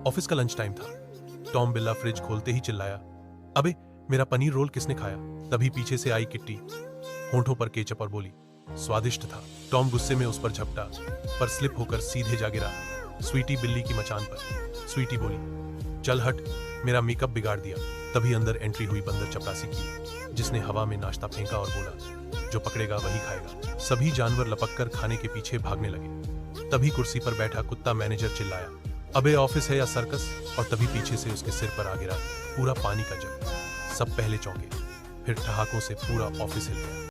Office का lunch time था। Tom बिल्ला फ्रिज खोलते ही चिल्लाया, अबे मेरा पनीर रोल किसने खाया? तभी पीछे से आई किट्टी, होंठों पर केचप और बोली, स्वादिष्ट था। टॉम गुस्से में उस पर झपटा, पर स्लिप होकर सीधे जा गिरा स्वीटी बिल्ली की मचान पर। स्वीटी बोली, चल हट, मेरा मेकअप बिगाड़ दिया। तभी अंदर एंट्री हुई बंदर चपरासी की, जिसने हवा में नाश्ता फेंका और बोला, जो पकड़ेगा वही खाएगा। सभी जानवर लपककर खाने के पीछे भागने लगे। तभी कुर्सी पर बैठा कुत्ता मैनेजर चिल्लाया, अबे ऑफिस है या सर्कस? और तभी पीछे से उसके सिर पर आ गिरा पूरा पानी का जग। सब पहले चौंके, फिर ठहाकों से पूरा ऑफिस हिल गया।